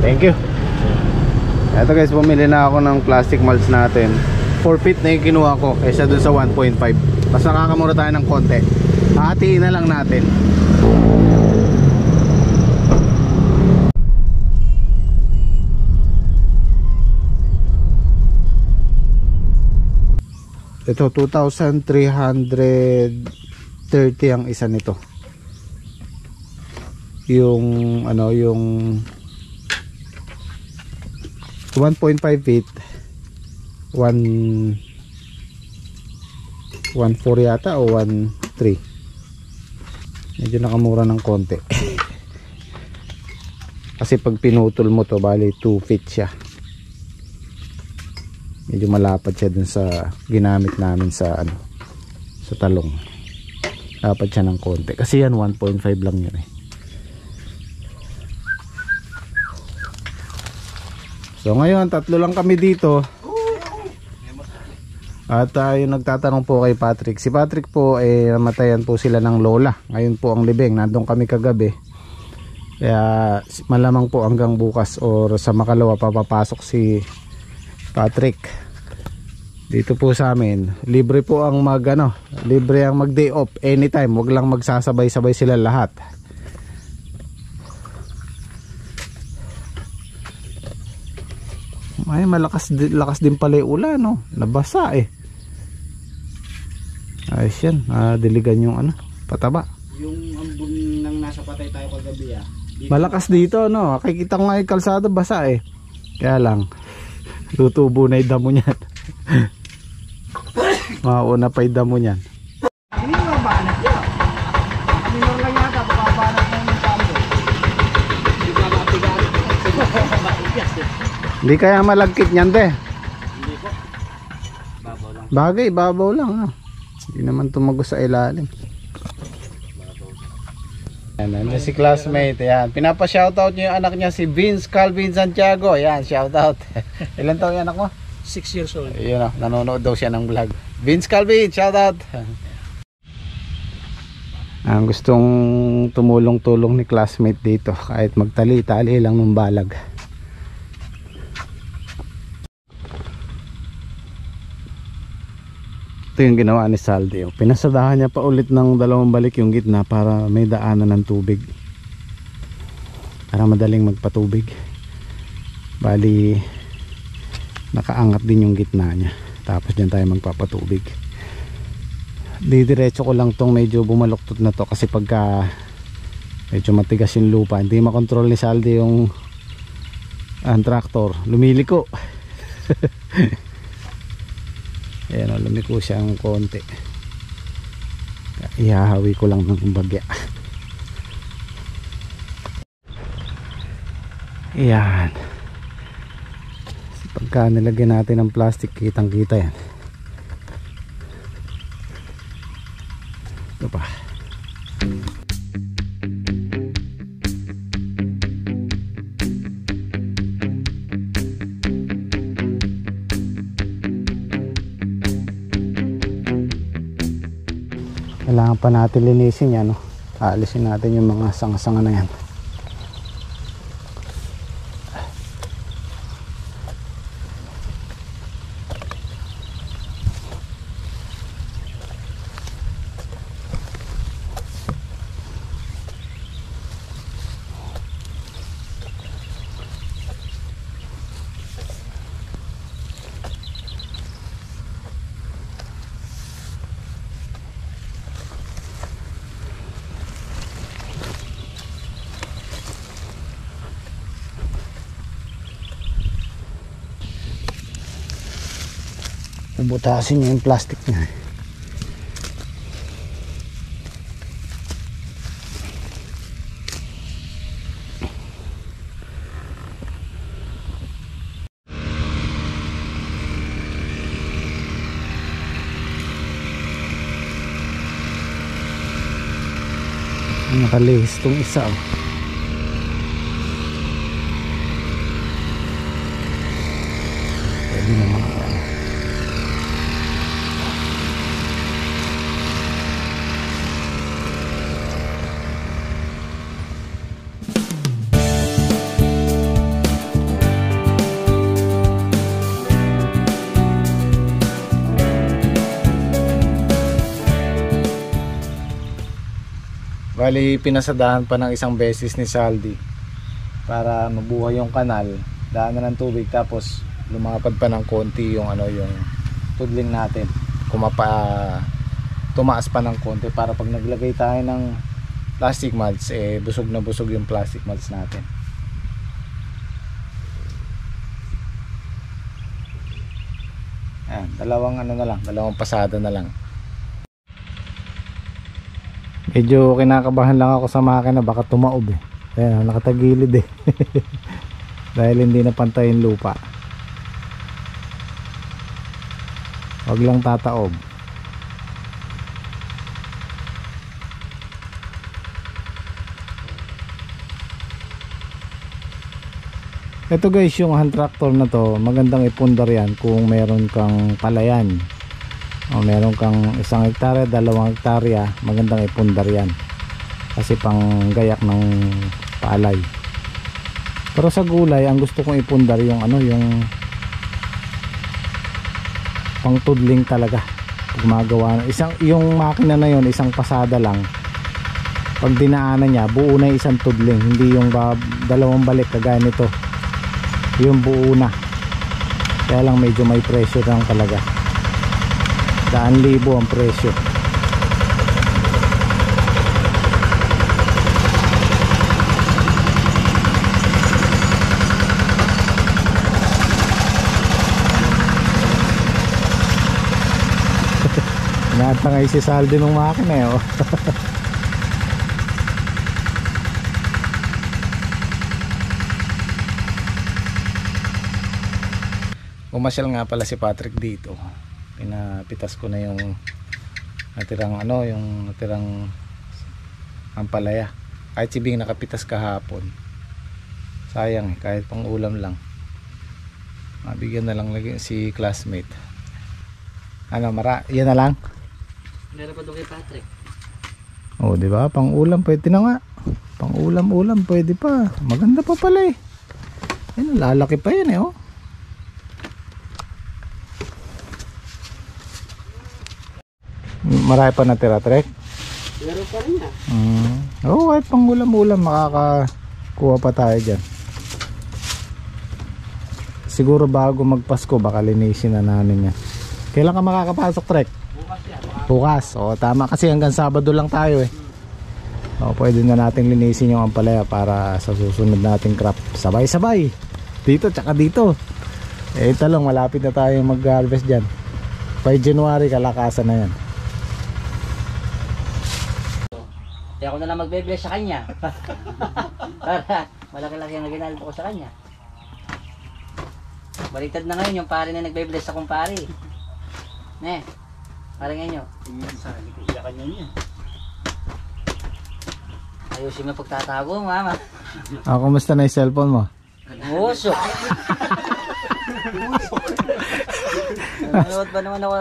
Thank you. Ito guys, bumili na ako ng plastic mulch natin. 4 feet na yung kinuha ko kaysa dun sa 1.5. Mas nakakamura tayo ng konti. Hatiin na lang natin. Ito 2,330 ang isa nito. Yung ano, yung 1.5 feet 1.4 yata o 1.3. Medyo nakamura ng konti. Kasi pag pinutol mo to, bali 2 feet siya. Medyo malapad siya dun sa ginamit namin sa ano, sa talong. Lapad siya ng konti kasi yan 1.5 lang yun eh. So ngayon, tatlo lang kami dito. At yung nagtatanong po kay Patrick. Si Patrick po, namatayan po sila ng lola. Ngayon po ang libing. Nandun kami kagabi. Kaya malamang po hanggang bukas or sa makalawa papapasok si Patrick. Dito po sa amin. Libre po ang libre ang mag day off anytime. Huwag lang magsasabay-sabay sila lahat. Ay, lakas din pala yung ulan, no? Nabasa eh. Ayos yan, diligan yung ano, pataba. Yung ambon nang nasa patay tayo kagabi malakas dito, no? Kikita ko nga yung kalsada basa eh. Kaya lang, tutubo na yung damo niyan. Mauna pa yung damo niyan. Hindi mo mabanat yan. Kami lang yata, mabanat na yung tamo. Hindi ba matigaan? Hindi kaya malagkit niyan, te. Hindi po. Babaw lang. Bagay, babaw lang, no? Hindi naman tumagos sa ilalim. Yan, si classmate. Yan. Pinapa-shoutout niyo yung anak niya, si Vince Calvin Santiago. Yan, shoutout. Ilan taon yung anak mo? 6 years old. Yun, nanonood daw siya ng vlog. Vince Calvin, shoutout. Ang gustong tumulong-tulong ni classmate dito, kahit magtali-tali lang ng balag. Ito yung ginawa ni Saldi. Pinasadahan niya pa ulit ng 2 balik yung gitna para may daanan ng tubig, para madaling magpatubig. Bali nakaangat din yung gitna niya, tapos dyan tayo magpapatubig. Didiretso ko lang tong medyo bumaluktot na to kasi pagka medyo matigas yung lupa, hindi makontrol ni Saldi yung traktor, lumiliko. Ayan o, lumiko siya ang konti. Ihahawi ko lang ng bagya. Ayan. Pagka nilagyan natin ng plastic, kitang kita yan. Ito pa. Kailangan pa natin linisin yan, no? Aalisin natin yung mga sanga-sanga na yan. Butasin niya yung plastic niya. Nakalihis tong isa, oh. Pwede naman ako. Bali pinasadahan pa ng isang beses ni Saldi para mabuhay yung kanal, daanan ng tubig, tapos lumapad pa ng konti yung yung tudling natin, tumaas pa ng konti para pag naglagay tayo ng plastic mulch, busog na busog yung plastic mulch natin. Ayan, dalawang pasada na lang. Medyo kinakabahan lang ako sa makina, baka tumaob Ayan, nakatagilid dahil hindi na pantay yung lupa. Wag lang tataob. Ito guys, yung hand tractor na to, magandang ipundar yan kung meron kang palayan o meron kang 1 hektarya, 2 hektarya, magandang ipundar yan kasi pang gayak ng palay. Pero sa gulay, ang gusto kong ipundar yung yung pang tudling talaga. Gumagawa yung makina na yon, isang pasada lang. Pag dinaanan niya, buo na isang tudling, hindi yung dalawang balik kagaya nito. Yung buo na. Kaya lang medyo may presyo lang talaga. 100,000 ang presyo. Natangay si Saldi ng makina Umasyal nga pala si Patrick dito. Pinapitas ko na yung natirang yung natirang ampalaya. Kahit si Bing nakapitas kahapon. Sayang kahit pang ulam lang. Mabigyan na lang lagi si classmate. Yan na lang. Meron pa doon kay Patrick. Oh, di ba? Pang ulam pwede na nga. Pang ulam pwede pa. Maganda pa pala Ayun, lalaki pa yan Marami pa natira, Trek? Meron pa rin kahit pang ulam makakakuha pa tayo dyan. Siguro bago magpasko baka linisin na namin yan. Kailan ka makakapasok, Trek? Bukas yan. Bukas. Tama kasi hanggang Sabado lang tayo pwede na natin linisin yung ampalaya para sa susunod nating crop. Sabay-sabay. Dito tsaka dito. Ito lang, malapit na tayo mag-harvest dyan. By January kalakasan na yan. Kaya ako na lang magbe-bless sa kanya. Para malaki-laki ang ginalbo ko sa kanya. Baliktad na ngayon yung pare na nagbe-bless sa kumpare. Pare ngayon. Sa kanya niya. Ayusin mo pagtatago, mama. Kumusta na yung cellphone mo? Musok. Nanonood ba naman ako?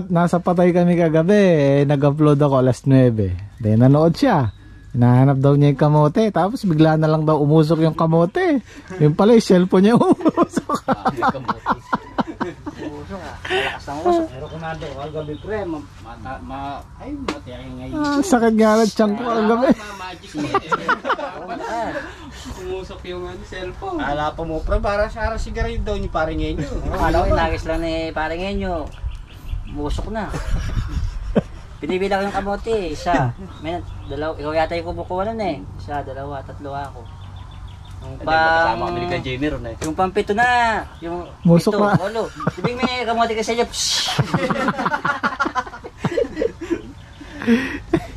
Nasa patay kami kagabi. Nag-upload ako alas 9. Then nanood siya. Hinahanap daw niya yung kamote. Tapos bigla na lang daw umusok yung kamote. Yung pala yung cellphone niya umusok. Umusok malakas ng usok. Pero kung nando ko kagabi pre, ay matiyay ngayon. Sakit nga lang tiyang ko kagabi. Magic umusok yung cellphone. Ala pa mo pre, para sa sigarilyo daw ni pare ngayon. Alam ko nagis lang ni pare ngayon. Umusok na. Pinibila ko yung kamote, isa. Ikaw yata yung kumukuha nun Isa, 2, 3 ako. Yung pampito na. Yung musok na. Ibig may kamote kasi niya.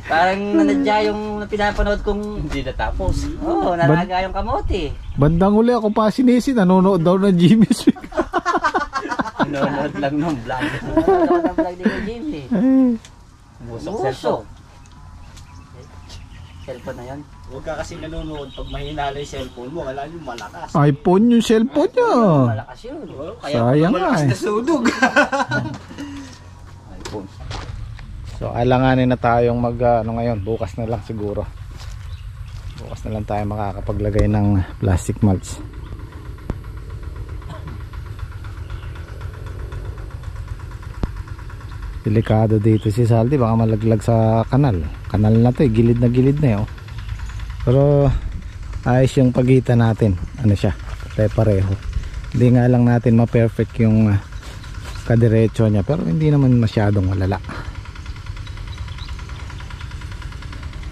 Parang nanadya yung pinapanood kong hindi natapos. Oo, nalaga yung kamote. Bandang uli ako pa sinisi, nanonood daw ng Jimmy Sweet. Nanonood lang ng vlog. Nanonood ng vlog ni Jimmy. Musok. Cellphone na yan. Huwag ka kasi nanonood pag mahina na yung cellphone mo, kala nyo malakas. iPhone yung cellphone niya. Malakas yun. Sayang nga malakas na sudog. iPhone. So alanganin na tayong ngayon, bukas na lang siguro. Bukas na lang tayo makakapaglagay ng plastic mulch. Delikado dito si Saldi, baka malaglag sa kanal. Kanal na to, gilid na oh. Pero ayos yung pagitan natin. Ano siya? Pare-pareho. Hindi nga lang natin ma-perfect yung kadiretso niya, pero hindi naman masyadong malala.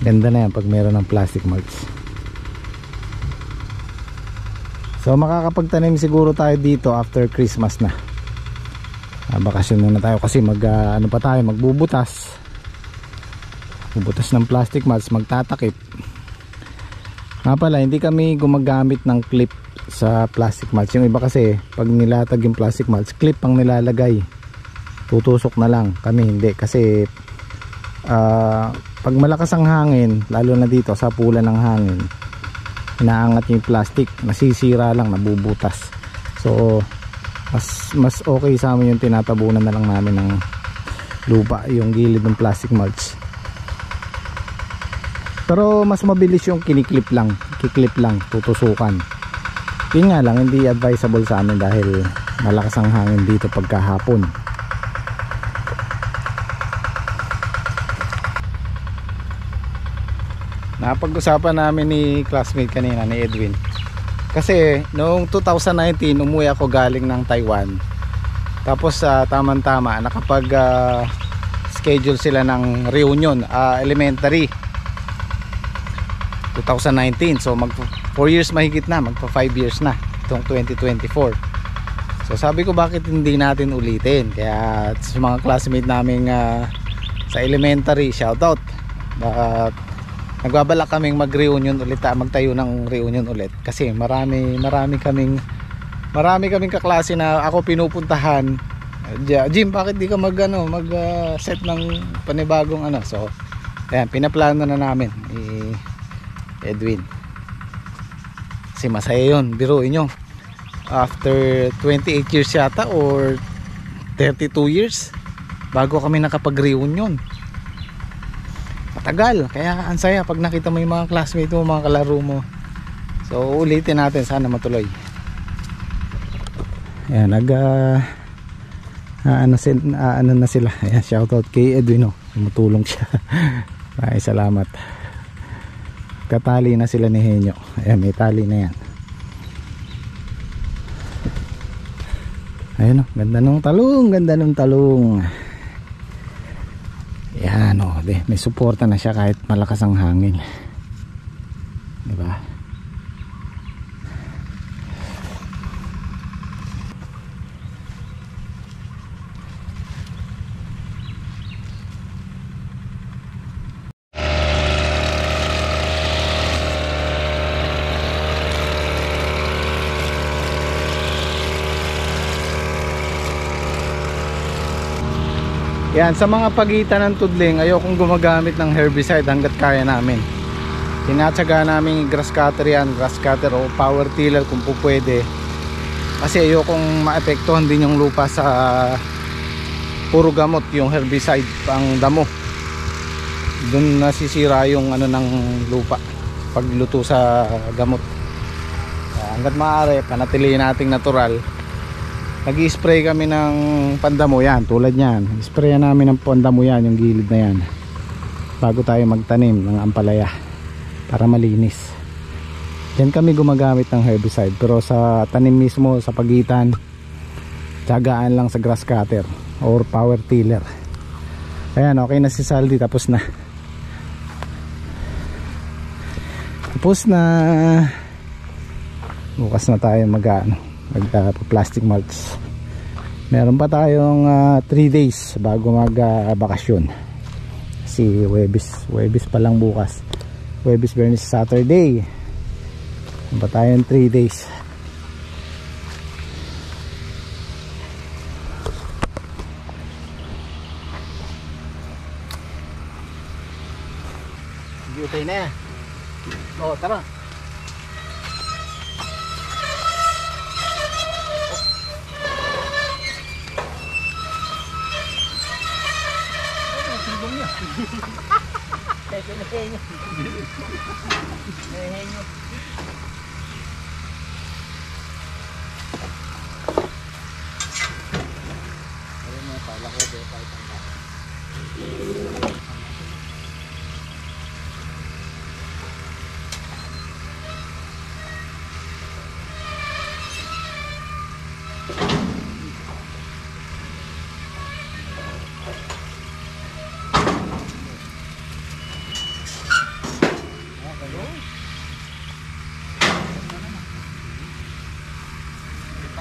Ganda na yan pag meron ng plastic mulch. So makakapagtanim siguro tayo dito after Christmas na. Bakasyon muna tayo kasi magbubutas ng plastic mats, magtatakip. Nga pala, hindi kami gumagamit ng clip sa plastic mats. Yung iba kasi pag nilatag yung plastic mats, clip ang nilalagay, tutusok na lang. Kami hindi, kasi pag malakas ang hangin, lalo na dito sa pulan ng hangin, inaangat yung plastic, nasisira lang, nabubutas. So mas okay sa amin yung tinatabunan na lang namin ng lupa, yung gilid ng plastic mulch. Pero mas mabilis yung kiniklip lang, tutusukan. Yun nga lang, hindi advisable sa amin dahil malakas ang hangin dito pagkahapon. Napag-usapan namin ni classmate kanina, ni Edwin. Kasi noong 2019 umuwi ako galing ng Taiwan. Tapos tamang-tama nakapag schedule sila ng reunion, elementary 2019. So mag 4 years mahigit na, magpa 5 years na itong 2024. So sabi ko, bakit hindi natin ulitin? Kaya sa mga classmate namin sa elementary, shoutout. Nagbabalak kaming mag-reunion ulit, magtayo ng reunion ulit kasi marami kaming kaklase na ako pinupuntahan. Jim, bakit di ka mag set ng panibagong So ayan, pinaplano na namin ni Edwin. Kasi masaya yun, biruin nyo, after 28 years yata or 32 years bago kami nakapag-reunion. Matagal, kaya ang saya pag nakita mo yung mga classmate mo, mga kalaro mo. So ulitin natin, sana matuloy. Ayan, ano na sila. Ayan, shoutout kay Edwin, tumutulong siya. Ay, salamat. Katali na sila ni Henyo. Ayan, may tali na yan. Ayun, ganda ng talong. Yan, may suporta na siya kahit malakas ang hangin, diba? Yan, sa mga pagitan ng tudling, ayokong gumagamit ng herbicide hanggat kaya namin. Tinatsaga namin grass cutter yan, grass cutter o power tiller kung po pwede. Kasi ayokong maapektuhan din yung lupa sa puro gamot, yung herbicide pang damo. Doon nasisira yung ng lupa pagluto sa gamot. Hanggat maaari, panatilihin nating natural. Nag-i-spray kami ng pandamo yan, tulad yan. Sprayan namin ng pandamo yan, yung gilid na yan, bago tayo magtanim ng ampalaya para malinis. Yan kami gumagamit ng herbicide. Pero sa tanim mismo, sa pagitan, tiyagaan lang sa grass cutter or power tiller. Ayan, okay na si Saldi, tapos na. Bukas na tayo plastic mulch. Meron pa tayong 3 days bago bakasyon. Si Huwebes pa lang bukas. Huwebes, Biyernes, Saturday. Meron pa tayong 3 days. Utay na yan. Tara.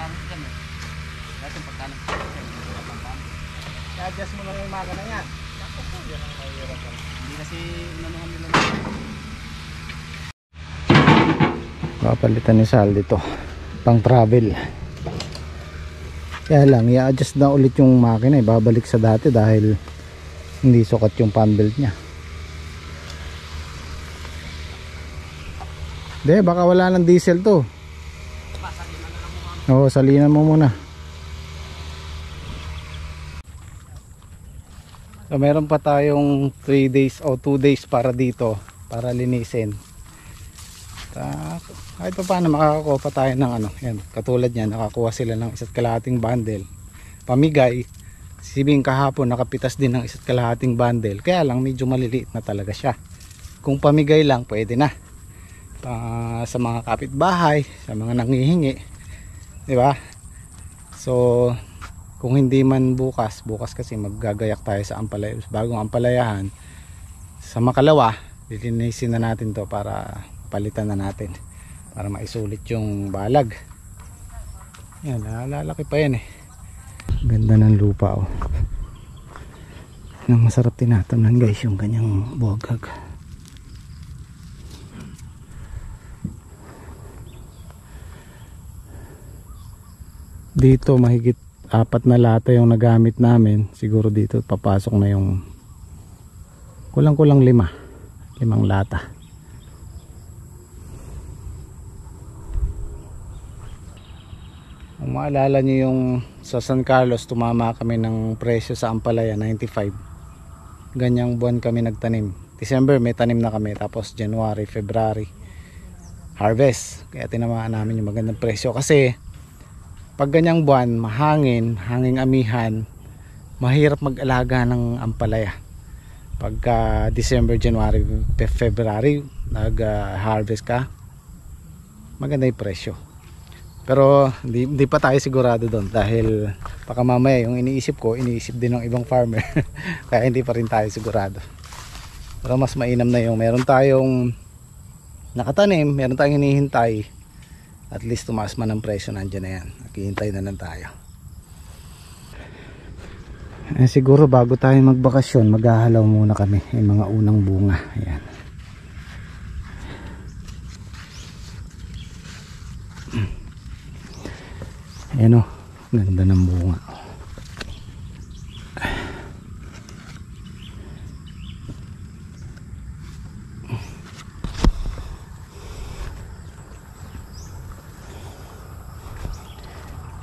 Parang kami. Dati pagkano. I-adjust mo lang yung makina niya. Ako po, yan ang mahirap. Hindi kasi nanuhan nila na. Papalitan ni Sal dito pang travel. Kaya lang i-adjust na ulit yung makina, babalik sa dati dahil hindi sukat yung fan belt niya. Hindi, baka wala ng diesel to. Oo, salinan mo muna. So meron pa tayong 3 days o 2 days para dito, para linisin. Kahit pa paano makakakuha pa tayo ng ano, yan, katulad niyan, nakakuha sila ng 1.5 bundle pamigay. Sibing kahapon nakapitas din ng 1.5 bundle, kaya lang medyo maliliit na talaga siya. Kung pamigay lang pwede na sa mga kapitbahay, sa mga nanghihingi, di ba? So kung hindi man bukas kasi maggagayak tayo sa Ampalaya, bagong Ampalayahan sa Makalawa, lilinisin na natin to para palitan na natin, para maisulit yung balag. Yan, lalaki pa yan eh. Ganda ng lupa oh. Nang masarap tinatamnan guys yung kanyang buwagag. Dito mahigit 4 na lata yung nagamit namin. Siguro dito papasok na yung kulang-kulang 5 lata. Kung maalala nyo yung sa San Carlos, tumama kami ng presyo sa Ampalaya, 95. Ganyang buwan kami nagtanim. December may tanim na kami, tapos January, February harvest. Kaya tinamaan namin yung magandang presyo kasi pag ganyang buwan, hanging amihan, mahirap mag-alaga ng ampalaya. Pagka December, January, February nag-harvest ka, maganda yung presyo. Pero hindi pa tayo sigurado doon dahil baka mamaya yung iniisip ko, iniisip din ng ibang farmer. Kaya hindi pa rin tayo sigurado. Pero mas mainam na yung meron tayong nakatanim, meron tayong hinihintay. At least tumaas man ang presyo, nandiyan na yan. Naghihintay na lang tayo. Siguro bago tayo magbakasyon, maghahalaw muna kami yung mga unang bunga. Ayan. Ayan o, ganda ng bunga.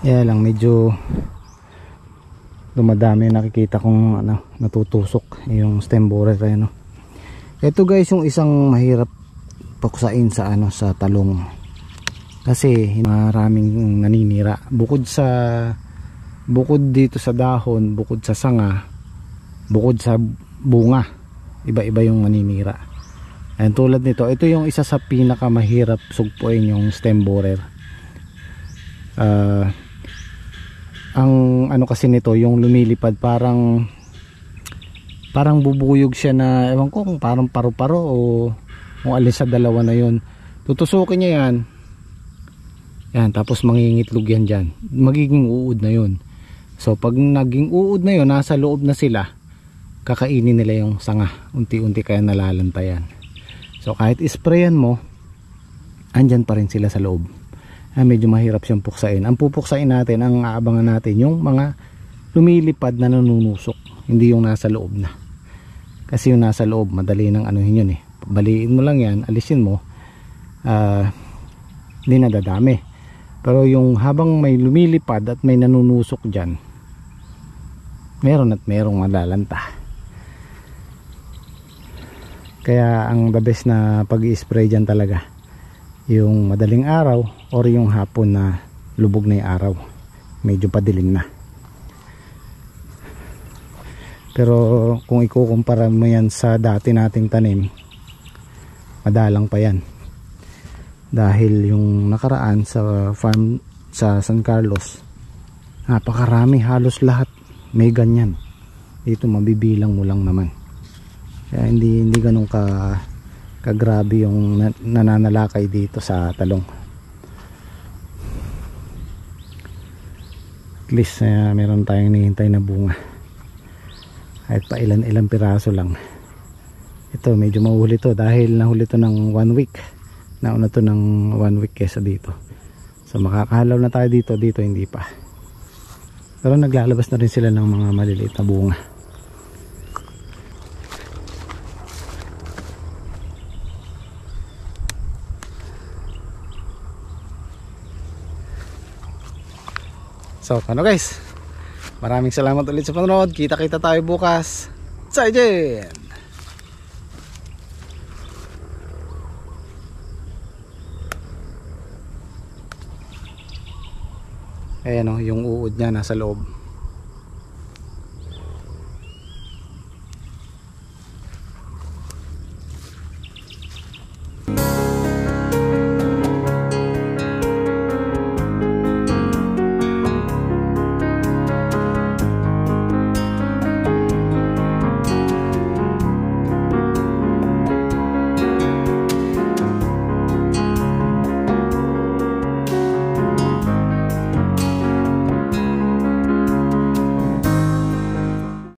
Kaya lang medyo dumadami, nakikita kong natutusok yung stem borer ano. Ito guys yung isang mahirap paksain sa sa talong. Kasi maraming naninira. Bukod dito sa dahon, bukod sa sanga, bukod sa bunga, iba-iba yung naninira. And tulad nito, ito yung isa sa pinakamahirap sugpuin yung stem borer. Ang kasi nito, yung lumilipad parang bubuyog siya na, ewan ko kung parang paru-paro o kung alin sa dalawa na yun. Tutusukin niya yan, tapos mangingitlog yan dyan, magiging uod na yun. So pag naging uod na yun, nasa loob na sila, kakainin nila yung sanga, unti-unti kaya nalalantayan. So kahit isprayan mo, andyan pa rin sila sa loob. Medyo mahirap siyang puksain. Ang pupuksain natin, ang aabangan natin yung mga lumilipad na nanunusok, hindi yung nasa loob na. Kasi yung nasa loob, madali nang anuhin yun eh. Baliin mo lang yan, alisin mo, hindi nadadami. Pero yung habang may lumilipad at may nanunusok dyan, meron at merong malalanta. Kaya ang the best na pag-i-spray dyan talaga, yung madaling araw or yung hapon na lubog na yung araw, medyo padilim na. Pero kung ikukumpara mo yan sa dati nating tanim, madalang pa yan. Dahil yung nakaraan sa farm sa San Carlos, napakarami, halos lahat may ganyan. Dito mabibilang mo lang naman. Kaya hindi ganun kagrabe yung nananalakay dito sa talong. At least meron tayong hinihintay na bunga. Kahit pa ilan piraso lang. Ito medyo mahuhuli to dahil nahuli to ng 1 week. Nauna to ng 1 week kesa dito. So makakahalaw na tayo dito hindi pa. Pero naglalabas na rin sila ng mga maliliit na bunga. So ano guys, maraming salamat ulit sa panonood. Kita-kita tayo bukas. Zaijian! Ayan o, yung uod niya nasa loob.